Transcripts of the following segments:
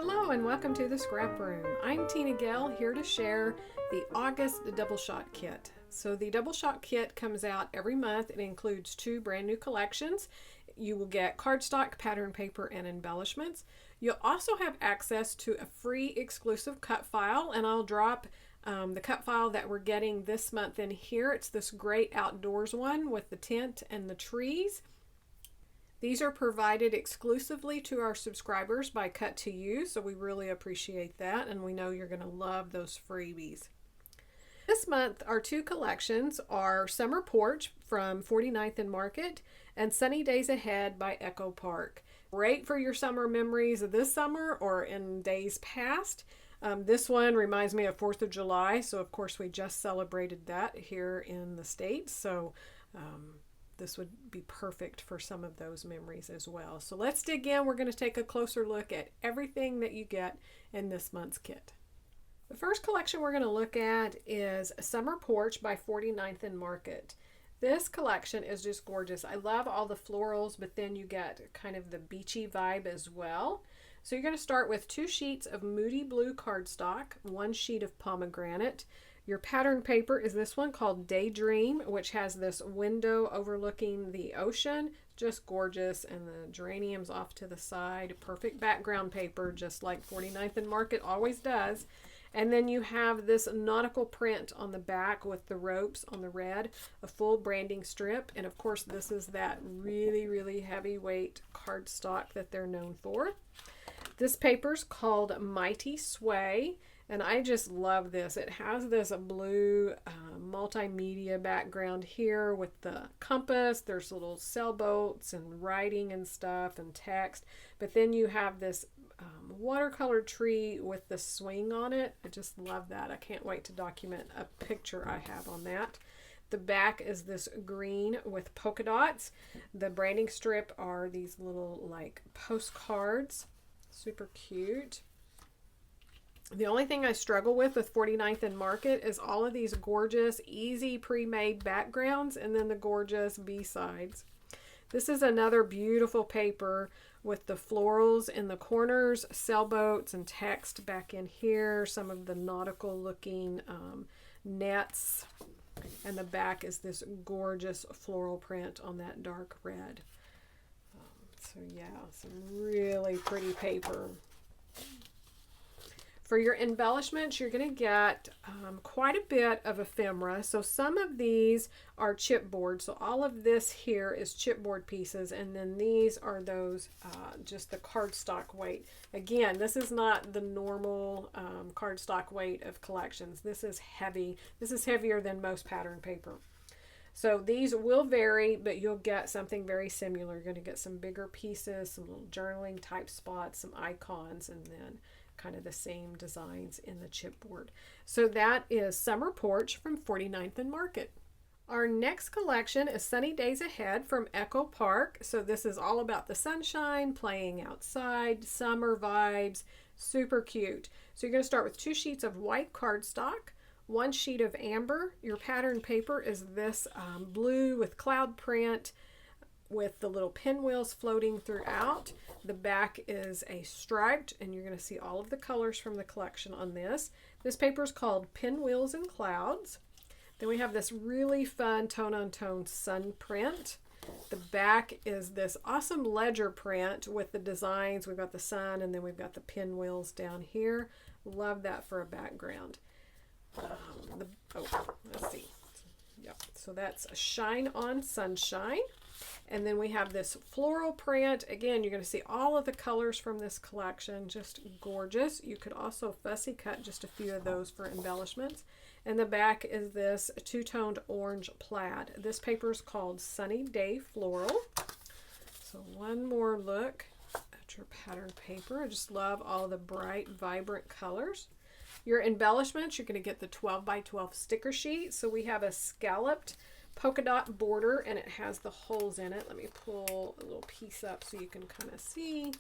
Hello and welcome to the Scrap Room. I'm Tina Gale, here to share the August Double Shot Kit. So the Double Shot Kit comes out every month. It includes 2 brand new collections. You will get cardstock, pattern paper, and embellishments. You'll also have access to a free exclusive cut file, and I'll drop the cut file that we're getting this month in here. It's this great outdoors one with the tent and the trees. These are provided exclusively to our subscribers by Cut to You, so we really appreciate that, and we know you're going to love those freebies. This month, our 2 collections are Summer Porch from 49th and Market and Sunny Days Ahead by Echo Park. Great for your summer memories of this summer or in days past. This one reminds me of 4th of July, so of course we just celebrated that here in the States, so this would be perfect for some of those memories as well. So let's dig in. We're going to take a closer look at everything that you get in this month's kit. The first collection we're going to look at is Summer Porch by 49th and Market. This collection is just gorgeous. I love all the florals, but then you get kind of the beachy vibe as well. So you're going to start with 2 sheets of Moody Blue cardstock, 1 sheet of pomegranate. Your pattern paper is this one called Daydream, which has this window overlooking the ocean. Just gorgeous, and the geraniums off to the side. Perfect background paper, just like 49th and Market always does. And then you have this nautical print on the back with the ropes on the red, a full branding strip, and of course this is that really, really heavyweight cardstock that they're known for. This paper's called Mighty Sway. And I just love this. It has this blue multimedia background here with the compass. There's little sailboats and writing and stuff and text. But then you have this watercolor tree with the swing on it. I just love that. I can't wait to document a picture I have on that. The back is this green with polka dots. The branding strip are these little like postcards. Super cute. The only thing I struggle with 49th and Market is all of these gorgeous, easy pre-made backgrounds and then the gorgeous B-sides. This is another beautiful paper with the florals in the corners, sailboats and text back in here, some of the nautical looking nets, and the back is this gorgeous floral print on that dark red. So yeah, some really pretty paper. For your embellishments, you're going to get quite a bit of ephemera. So some of these are chipboard. So all of this here is chipboard pieces. And then these are those, just the cardstock weight. Again, this is not the normal cardstock weight of collections. This is heavy. This is heavier than most pattern paper. So these will vary, but you'll get something very similar. You're going to get some bigger pieces, some little journaling type spots, some icons, and then kind of the same designs in the chipboard. So that is Summer Porch from 49th and Market. Our next collection is Sunny Days Ahead from Echo Park. So this is all about the sunshine, playing outside, summer vibes, super cute. So you're going to start with 2 sheets of white cardstock, 1 sheet of amber. Your pattern paper is this blue with cloud print with the little pinwheels floating throughout. The back is a striped, and you're going to see all of the colors from the collection on this. This paper is called Pinwheels and Clouds. Then we have this really fun tone-on-tone sun print. The back is this awesome ledger print with the designs. We've got the sun, and then we've got the pinwheels down here. Love that for a background. Let's see. Yep. So that's a Shine on Sunshine. And then we have this floral print. Again, you're going to see all of the colors from this collection. Just gorgeous. You could also fussy cut just a few of those for embellishments. And the back is this 2-toned orange plaid. This paper is called Sunny Day Floral. So one more look at your pattern paper. I just love all the bright, vibrant colors. Your embellishments, you're going to get the 12 by 12 sticker sheet. So we have a scalloped polka dot border, and it has the holes in it. Let me pull a little piece up so you can kind of see.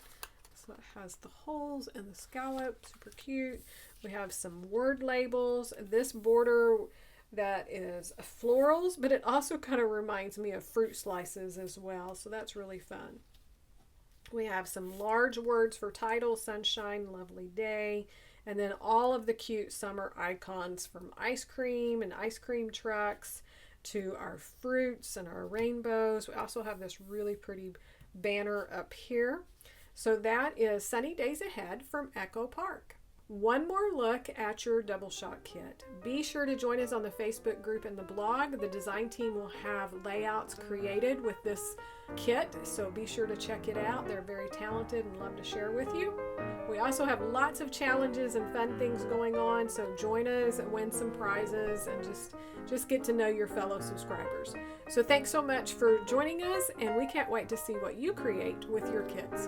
So it has the holes and the scallop, super cute. We have some word labels. This border that is florals, but it also kind of reminds me of fruit slices as well. So that's really fun. We have some large words for title, sunshine, lovely day, and then all of the cute summer icons from ice cream and ice cream trucks to our fruits and our rainbows. We also have this really pretty banner up here. So that is Sunny Days Ahead from Echo Park. One more look at your double shot kit. Be sure to join us on the Facebook group and the blog. The design team will have layouts created with this kit, so be sure to check it out. They're very talented and love to share with you. We also have lots of challenges and fun things going on, so join us and win some prizes and just get to know your fellow subscribers. So thanks so much for joining us, and we can't wait to see what you create with your kits.